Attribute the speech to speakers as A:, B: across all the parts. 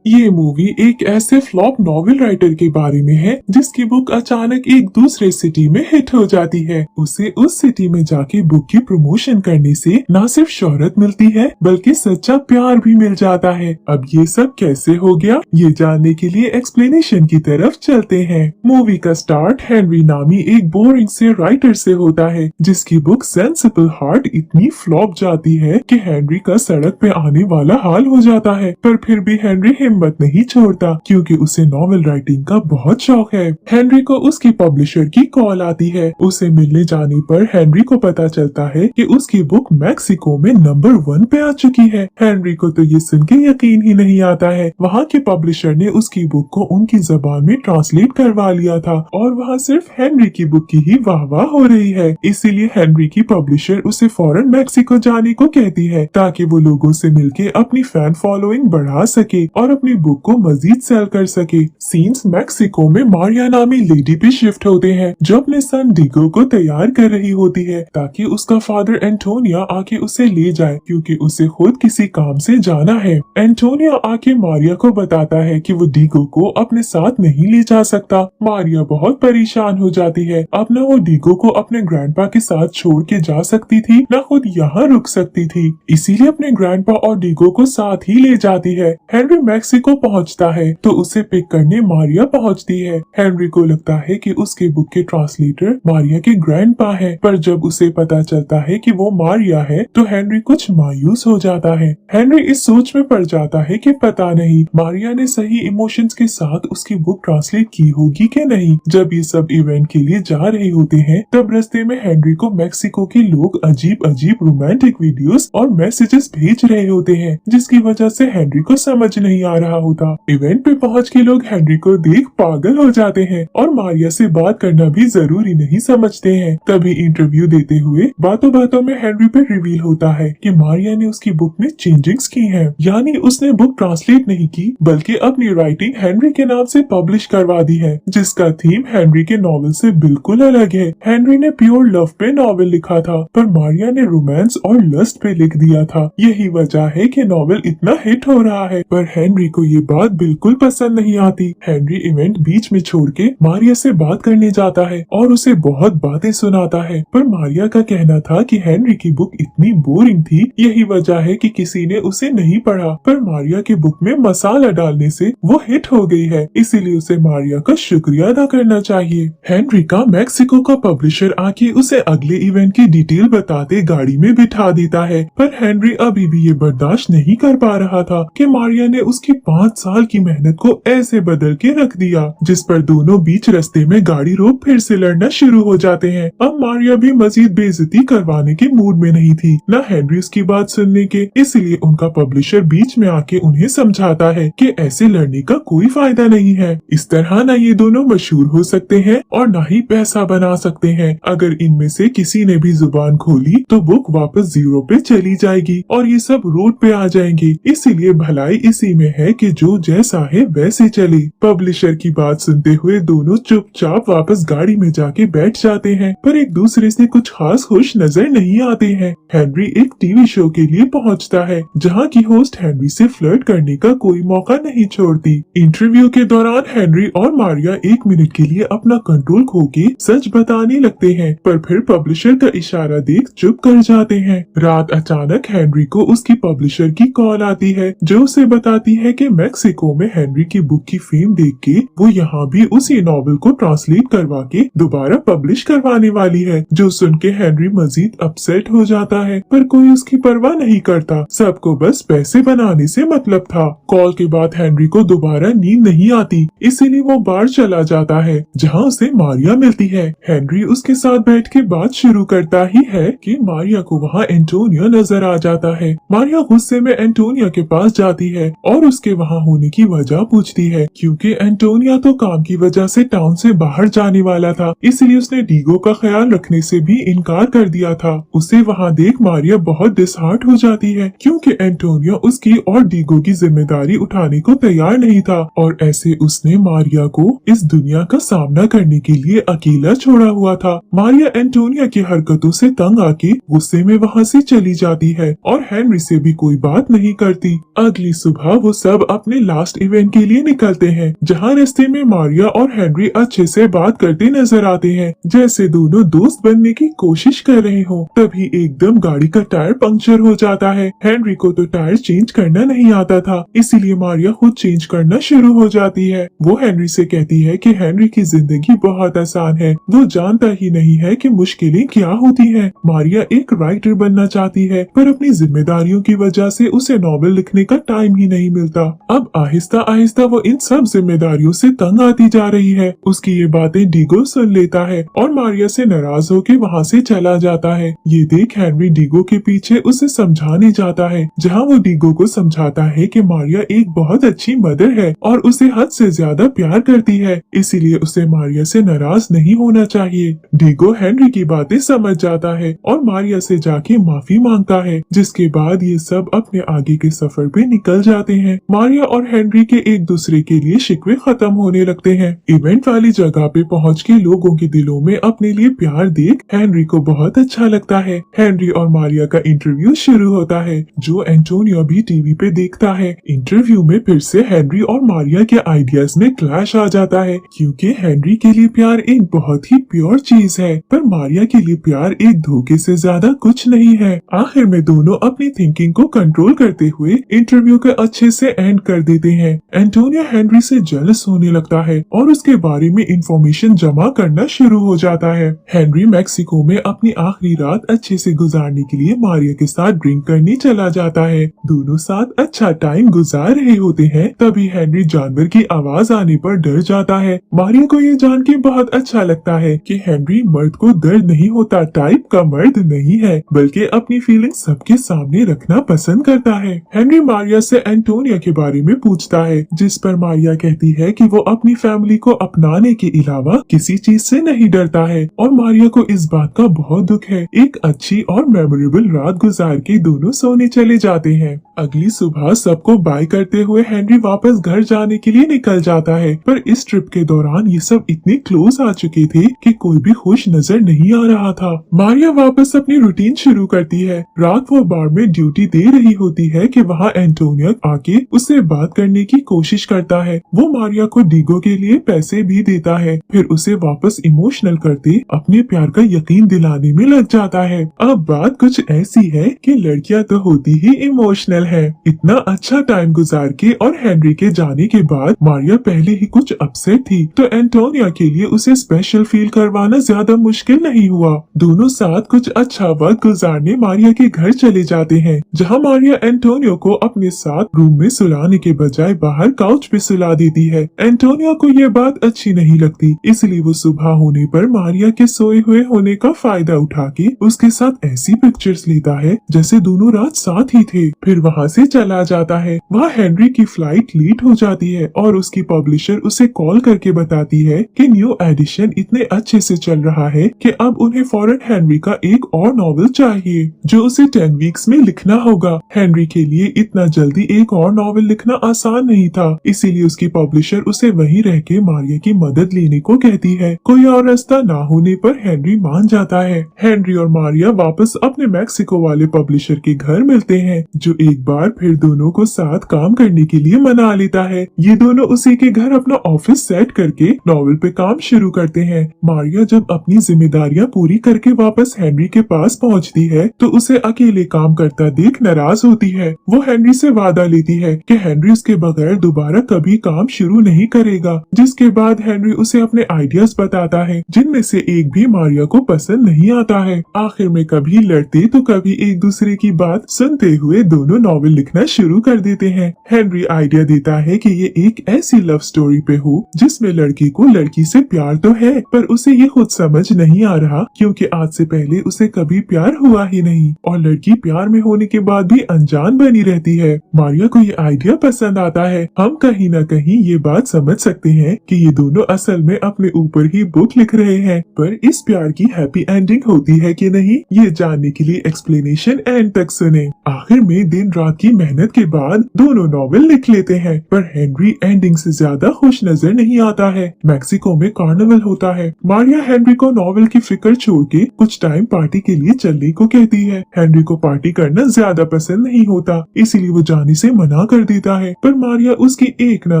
A: ये मूवी एक ऐसे फ्लॉप नॉवेल राइटर के बारे में है जिसकी बुक अचानक एक दूसरे सिटी में हिट हो जाती है। उसे उस सिटी में जाके बुक की प्रमोशन करने से न सिर्फ शोहरत मिलती है बल्कि सच्चा प्यार भी मिल जाता है। अब ये सब कैसे हो गया, ये जानने के लिए एक्सप्लेनेशन की तरफ चलते हैं। मूवी का स्टार्ट हेनरी नामी एक बोरिंग से राइटर से होता है जिसकी बुक सेंसिबल हार्ट इतनी फ्लॉप जाती है कि हेनरी का सड़क पे आने वाला हाल हो जाता है। पर फिर भी हेनरी हिम्मत नहीं छोड़ता क्योंकि उसे नॉवेल राइटिंग का बहुत शौक है। हेनरी को उसकी पब्लिशर की कॉल आती है। उसे मिलने जाने पर हेनरी को पता चलता है कि उसकी बुक मैक्सिको में नंबर 1 पे आ चुकी है। हेनरी को तो ये सुन के यकीन ही नहीं आता है। वहाँ के पब्लिशर ने उसकी बुक को उनकी जबान में ट्रांसलेट करवा लिया था और वहाँ सिर्फ हेनरी की बुक की ही वाहवाह हो रही है। इसीलिए हेनरी की पब्लिशर उसे फौरन मैक्सिको जाने को कहती है ताकि वो लोगों से मिलके अपनी फैन फॉलोइंग बढ़ा सके और अपनी बुक को मजीद सेल कर सके। सीन्स मैक्सिको में मारिया नामी लेडी पे शिफ्ट होते हैं जो अपने सन डीगो को तैयार कर रही होती है ताकि उसका फादर एंटोनिया आके उसे ले जाए क्योंकि उसे खुद किसी काम से जाना है। एंटोनिया आके मारिया को बताता है कि वो डीगो को अपने साथ नहीं ले जा सकता। मारिया बहुत परेशान हो जाती है। अब न वो डीगो को अपने ग्रैंडपा के साथ छोड़ के जा सकती थी न खुद यहाँ रुक सकती थी, इसीलिए अपने ग्रैंडपा और डीगो को साथ ही ले जाती है। हेनरी मैक्सिको पहुंचता है तो उसे पिक करने मारिया पहुंचती है। हेनरी को लगता है कि उसके बुक के ट्रांसलेटर मारिया के ग्रैंडपा है, पर जब उसे पता चलता है कि वो मारिया है तो हेनरी कुछ मायूस हो जाता है। हेनरी इस सोच में पड़ जाता है कि पता नहीं मारिया ने सही इमोशंस के साथ उसकी बुक ट्रांसलेट की होगी कि नहीं। जब ये सब इवेंट के लिए जा रहे होते हैं तब रास्ते में हेनरी को मैक्सिको के लोग अजीब अजीब रोमांटिक वीडियोस और मैसेजेस भेज रहे होते हैं जिसकी वजह से हेनरी को समझ नहीं आ रहा होता। इवेंट पे पहुंच के लोग हेनरी को देख पागल हो जाते हैं और मारिया से बात करना भी जरूरी नहीं समझते हैं। तभी इंटरव्यू देते हुए बातों बातों में हेनरी पे रिवील होता है कि मारिया ने उसकी बुक में चेंजिंग्स की हैं, यानी उसने बुक ट्रांसलेट नहीं की बल्कि अपनी राइटिंग हेनरी के नाम से पब्लिश करवा दी है जिसका थीम हेनरी के नॉवेल से बिल्कुल अलग है। हेनरी ने प्योर लव पे नॉवेल लिखा था पर मारिया ने रोमांस और लस्ट पे लिख दिया था। यही वजह है कि नॉवेल इतना हिट हो रहा है। पर हेनरी को ये बात बिल्कुल पसंद नहीं आती। हेनरी इवेंट बीच में छोड़ के मारिया से बात करने जाता है और उसे बहुत बातें सुनाता है, पर मारिया का कहना था कि हेनरी की बुक इतनी बोरिंग थी, यही वजह है कि किसी ने उसे नहीं पढ़ा। पर मारिया की बुक में मसाला डालने से वो हिट हो गई है, इसीलिए उसे मारिया का शुक्रिया अदा करना चाहिए। हेनरी का मैक्सिको का पब्लिशर आके उसे अगले इवेंट की डिटेल बताते गाड़ी में बिठा देता है, पर हेनरी अभी भी ये बर्दाश्त नहीं कर पा रहा था कि मारिया ने उसकी 5 साल की मेहनत को ऐसे बदल के रख दिया, जिस पर दोनों बीच रास्ते में गाड़ी रोक फिर से लड़ना शुरू हो जाते हैं। अब मारिया भी मजीद बेइज्जती करवाने के मूड में नहीं थी, न हेनरी उसकी बात सुनने के, इसलिए उनका पब्लिशर बीच में आके उन्हें समझाता है कि ऐसे लड़ने का कोई फायदा नहीं है। इस तरह न ये दोनों मशहूर हो सकते हैं और न ही पैसा बना सकते हैं। अगर इनमें से किसी ने भी जुबान खोली तो बुक वापस 0 पे चली जाएगी और ये सब रोड पे आ जाएंगे। इसीलिए भलाई इसी में है कि जो जैसा है वैसे चले। पब्लिशर की बात सुनते हुए दोनों चुपचाप वापस गाड़ी में जाके बैठ जाते हैं, पर एक दूसरे से कुछ खास खुश नजर नहीं आते हैं। हेनरी एक टीवी शो के लिए पहुंचता है जहां की होस्ट हेनरी से फ्लर्ट करने का कोई मौका नहीं छोड़ती। इंटरव्यू के दौरान हेनरी और मारिया 1 मिनट के लिए अपना कंट्रोल खो के सच बताने लगते हैं, पर फिर पब्लिशर का इशारा देख चुप कर जाते हैं। रात अचानक हेनरी को उसकी पब्लिशर की कॉल आती है जो उसे बताती है कि मैक्सिको में हेनरी की बुक की फेम देख के वो यहाँ भी उसी नॉवेल को ट्रांसलेट करवा के दोबारा पब्लिश करवाने वाली है। जो सुन के हेनरी मजीद अपसेट हो जाता है, पर कोई उसकी परवाह नहीं करता। सबको बस पैसे बनाने से मतलब था। कॉल के बाद हेनरी को दोबारा नींद नहीं आती, इसीलिए वो बार चला जाता है जहाँ उसे मारिया मिलती है। हेनरी उसके साथ बैठ के बात शुरू करता ही है कि मारिया को वहाँ एंटोनिया नजर आ जाता है। मारिया गुस्से में एंटोनिया के पास जाती है और उसके वहाँ होने की वजह पूछती है, क्योंकि एंटोनिया तो काम की वजह से टाउन से बाहर जाने वाला था, इसलिए उसने डीगो का ख्याल रखने से भी इनकार कर दिया था। उसे वहाँ देख मारिया बहुत डिसहार्ट हो जाती है क्योंकि एंटोनिया उसकी और डीगो की जिम्मेदारी उठाने को तैयार नहीं था और ऐसे उसने मारिया को इस दुनिया का सामना करने के लिए अकेला छोड़ा हुआ था। मारिया एंटोनिया की हरकतों से तंग आके गुस्से में वहाँ से चली जाती है और हेनरी से भी कोई बात नहीं करती। अगली सुबह वो सब सब अपने लास्ट इवेंट के लिए निकलते हैं, जहाँ रास्ते में मारिया और हेनरी अच्छे से बात करते नजर आते हैं, जैसे दोनों दोस्त बनने की कोशिश कर रहे हो। तभी एकदम गाड़ी का टायर पंक्चर हो जाता है। हेनरी को तो टायर चेंज करना नहीं आता था, इसीलिए मारिया खुद चेंज करना शुरू हो जाती है। वो हेनरी से कहती है कि हेनरी की जिंदगी बहुत आसान है, वो जानता ही नहीं है कि मुश्किलें क्या होती हैं। मारिया एक राइटर बनना चाहती है, पर अपनी जिम्मेदारियों की वजह से उसे नॉवेल लिखने का टाइम ही नहीं मिलता। अब आहिस्ता आहिस्ता वो इन सब जिम्मेदारियों से तंग आती जा रही है। उसकी ये बातें डीगो सुन लेता है और मारिया से नाराज होकर वहाँ से चला जाता है। ये देख हेनरी डीगो के पीछे उसे समझाने जाता है, जहाँ वो डीगो को समझाता है कि मारिया एक बहुत अच्छी मदर है और उसे हद से ज्यादा प्यार करती है, इसीलिए उसे मारिया से नाराज नहीं होना चाहिए। डीगो हेनरी की बातें समझ जाता है और मारिया से जाके माफी मांगता है, जिसके बाद ये सब अपने आगे के सफर पे निकल जाते हैं। मारिया और हेनरी के एक दूसरे के लिए शिकवे खत्म होने लगते हैं। इवेंट वाली जगह पे पहुँच के लोगों के दिलों में अपने लिए प्यार देख हेनरी को बहुत अच्छा लगता है। हेनरी और मारिया का इंटरव्यू शुरू होता है, जो एंटोनियो भी टीवी पे देखता है। इंटरव्यू में फिर से हेनरी और मारिया के आइडियाज में क्लैश आ जाता है, क्योंकि हेनरी के लिए प्यार एक बहुत ही प्योर चीज है, पर मारिया के लिए प्यार एक धोखे से ज्यादा कुछ नहीं है। आखिर में दोनों अपनी थिंकिंग को कंट्रोल करते हुए इंटरव्यू के अच्छे से एंड कर देते हैं। एंटोनियो हेनरी से जेलस होने लगता है और उसके बारे में इंफॉर्मेशन जमा करना शुरू हो जाता है। हेनरी मेक्सिको में अपनी आखिरी रात अच्छे से गुजारने के लिए मारिया के साथ ड्रिंक करने चला जाता है। दोनों साथ अच्छा टाइम गुजार रहे होते हैं, तभी हेनरी जानवर की आवाज आने पर डर जाता है। मारिया को ये जान के बहुत अच्छा लगता है कि हेनरी मर्द को दर्द नहीं होता टाइप का मर्द नहीं है, बल्कि अपनी फीलिंग सबके सामने रखना पसंद करता है। हेनरी मारिया से एंटोनिया के बारे में पूछता है, जिस पर मारिया कहती है कि वो अपनी फैमिली को अपनाने के अलावा किसी चीज से नहीं डरता है, और मारिया को इस बात का बहुत दुख है। एक अच्छी और मेमोरेबल रात गुजार के दोनों सोने चले जाते हैं। अगली सुबह सबको बाय करते हुए हेनरी वापस घर जाने के लिए निकल जाता है, पर इस ट्रिप के दौरान ये सब इतने क्लोज आ चुके थे कि कोई भी खुश नजर नहीं आ रहा था। मारिया वापस अपनी रूटीन शुरू करती है। रात वो बार में ड्यूटी दे रही होती है कि वहाँ एंटोनियो आके उससे बात करने की कोशिश करता है। वो मारिया को डीगो के लिए पैसे भी देता है, फिर उसे वापस इमोशनल करते अपने प्यार का यकीन दिलाने में लग जाता है। अब बात कुछ ऐसी है कि लड़कियां तो होती ही इमोशनल है। इतना अच्छा टाइम गुजार के और हेनरी के जाने के बाद मारिया पहले ही कुछ अपसेट थी, तो एंटोनिया के लिए उसे स्पेशल फील करवाना ज्यादा मुश्किल नहीं हुआ। दोनों साथ कुछ अच्छा वक्त गुजारने मारिया के घर चले जाते हैं, जहां मारिया एंटोनियो को अपने साथ रूम में सुलाने के बजाय बाहर काउच पे सुला देती है। एंटोनियो को ये बात अच्छी नहीं लगती, इसलिए वो सुबह होने पर मारिया के सोए हुए होने का फायदा उठा के उसके साथ ऐसी पिक्चर्स लेता है जैसे दोनों रात साथ ही थे। फिर वहाँ से चला जाता है। वहाँ हेनरी की फ्लाइट लेट हो जाती है और उसकी पब्लिशर उसे कॉल करके बताती है कि न्यू एडिशन इतने अच्छे से चल रहा है कि अब उन्हें फौरन हेनरी का एक और नॉवेल चाहिए, जो उसे 10 वीक्स में लिखना होगा। हेनरी के लिए इतना जल्दी एक और नॉवेल लिखना आसान नहीं था, इसीलिए उसकी पब्लिशर उसे वहीं रह के मारिया की मदद लेने को कहती है। कोई और रास्ता ना होने पर हेनरी मान जाता है। हेनरी और मारिया वापस अपने मैक्सिको वाले पब्लिशर के घर मिलते हैं, जो एक बार फिर दोनों को साथ काम करने के लिए मना लेता है। ये दोनों उसी के घर अपना ऑफिस सेट करके नॉवेल पे काम शुरू करते हैं। मारिया जब अपनी जिम्मेदारियां पूरी करके वापस हेनरी के पास पहुंचती है, तो उसे अकेले काम करता देख नाराज होती है। वो हेनरी से वादा लेती है कि हेनरी उसके बगैर दोबारा कभी काम शुरू नहीं करेगा, जिसके बाद हेनरी उसे अपने आइडियाज बताता है, जिनमें से एक भी मारिया को पसंद नहीं आता है। आखिर में कभी लड़ते तो कभी एक दूसरे की बात सुनते हुए दोनों नॉवेल लिखना शुरू कर देते हैं। हेनरी आइडिया देता है कि ये एक ऐसी लव स्टोरी पे हो जिसमें लड़की को लड़की से प्यार तो है, पर उसे ये खुद समझ नहीं आ रहा, क्योंकि आज से पहले उसे कभी प्यार हुआ ही नहीं, और लड़की प्यार में होने के बाद भी अनजान बनी रहती है। मारिया को ये आइडिया पसंद आता है। हम कहीं न कहीं ये बात समझ सकते हैं कि ये दोनों असल में अपने ऊपर ही बुक लिख रहे हैं, पर इस प्यार की हैप्पी एंडिंग होती है कि नहीं, ये जानने के लिए एक्सप्लेनेशन एंड तक सुने। आखिर में दिन रात की मेहनत के बाद दोनों नॉवेल लिख लेते हैं, पर हेनरी एंडिंग से ज्यादा खुश नजर नहीं आता है। मैक्सिको में कार्निवल होता है। मारिया हेनरी को नॉवेल की फिक्र छोड़ के कुछ टाइम पार्टी के लिए चलने को कहती है। हेनरी को पार्टी करना ज्यादा पसंद नहीं होता, इसीलिए वो जाने से मना कर कर देता है, पर मारिया उसकी एक ना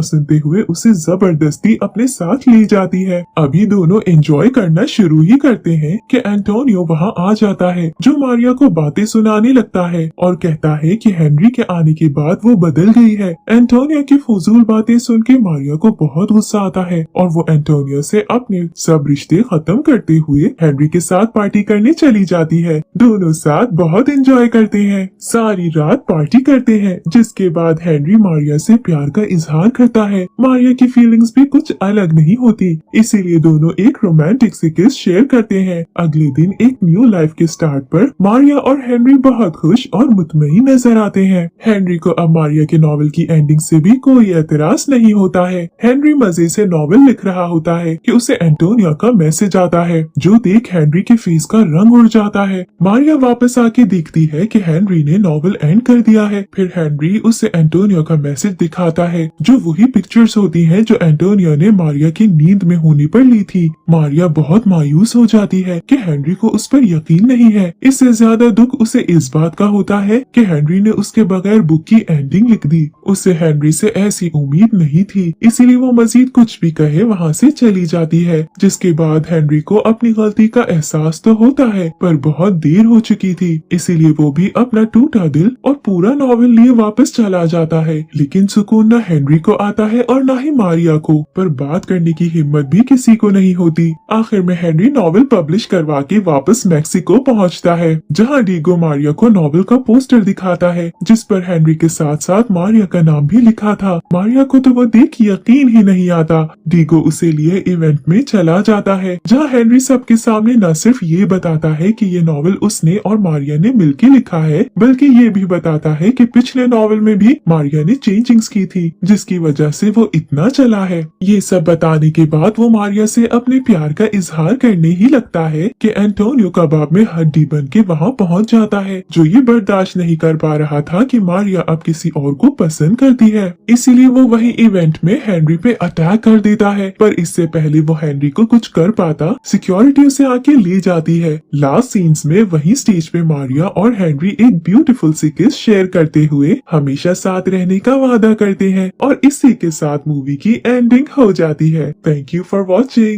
A: सुनते हुए उसे जबरदस्ती अपने साथ ले जाती है। अभी दोनों एंजॉय करना शुरू ही करते हैं कि एंटोनियो वहाँ आ जाता है, जो मारिया को बातें सुनाने लगता है और कहता है कि हेनरी के आने के बाद वो बदल गई है। एंटोनियो की फजूल बातें सुन के मारिया को बहुत गुस्सा आता है और वो एंटोनियो से अपने सब रिश्ते खत्म करते हुए हेनरी के साथ पार्टी करने चली जाती है। दोनों साथ बहुत एंजॉय करते हैं, सारी रात पार्टी करते हैं, जिसके बाद हेनरी मारिया से प्यार का इजहार करता है। मारिया की फीलिंग्स भी कुछ अलग नहीं होती, इसीलिए दोनों एक रोमांटिक सी किस शेयर करते हैं। अगले दिन एक न्यू लाइफ के स्टार्ट पर मारिया और हेनरी बहुत खुश और मुतमईन नजर आते हैं। हेनरी को अब मारिया के नॉवेल की एंडिंग से भी कोई एतराज नहीं होता है। हेनरी मजे से नॉवेल लिख रहा होता है कि उसे एंटोनियो का मैसेज आता है, जो देख हेनरी के फेस का रंग उड़ जाता है। मारिया वापस आके देखती है कि हेनरी ने नॉवेल एंड कर दिया है। फिर हेनरी उसे एंटोनियो का मैसेज दिखाता है, जो वही पिक्चर्स होती हैं जो एंटोनियो ने मारिया की नींद में होने पर ली थी। मारिया बहुत मायूस हो जाती है कि हेनरी को उस पर यकीन नहीं है। इससे ज्यादा दुख उसे इस बात का होता है कि हेनरी ने उसके बगैर बुक की एंडिंग लिख दी। उसे हेनरी से ऐसी उम्मीद नहीं थी, इसीलिए वो मजीद कुछ भी कहे वहाँ से चली जाती है। जिसके बाद हेनरी को अपनी गलती का एहसास तो होता है, पर बहुत देर हो चुकी थी, इसीलिए वो भी अपना टूटा दिल और पूरा नॉवेल लिए वापस चला जाता है। लेकिन सुकून न हेनरी को आता है और न ही मारिया को, पर बात करने की हिम्मत भी किसी को नहीं होती। आखिर में हेनरी नॉवेल पब्लिश करवा के वापस मैक्सिको पहुंचता है, जहां डीगो मारिया को नॉवेल का पोस्टर दिखाता है, जिस पर हेनरी के साथ साथ मारिया का नाम भी लिखा था। मारिया को तो वो देख यकीन ही नहीं आता। डीगो उसे लिए इवेंट में चला जाता है, जहां हेनरी सबके सामने न सिर्फ ये बताता है कि ये नॉवेल उसने और मारिया ने मिलकर लिखा है, बल्कि ये भी बताता है कि पिछले नॉवेल में भी मारिया ने चेंजिंग्स की थी, जिसकी वजह से वो इतना चला है। ये सब बताने के बाद वो मारिया से अपने प्यार का इजहार करने ही लगता है कि एंटोनियो कबाब में हड्डी बन के वहाँ पहुँच जाता है, जो ये बर्दाश्त नहीं कर पा रहा था कि मारिया अब किसी और को पसंद करती है। इसीलिए वो वही इवेंट में हेनरी पे अटैक कर देता है, पर इससे पहले वो हेनरी को कुछ कर पाता, सिक्योरिटी उसे आके ले जाती है। लास्ट सीन्स में वही स्टेज पे मारिया और हेनरी एक ब्यूटीफुल सी किस शेयर करते हुए हमेशा साथ रहने का वादा करते हैं, और इसी के साथ मूवी की एंडिंग हो जाती है। Thank you for watching.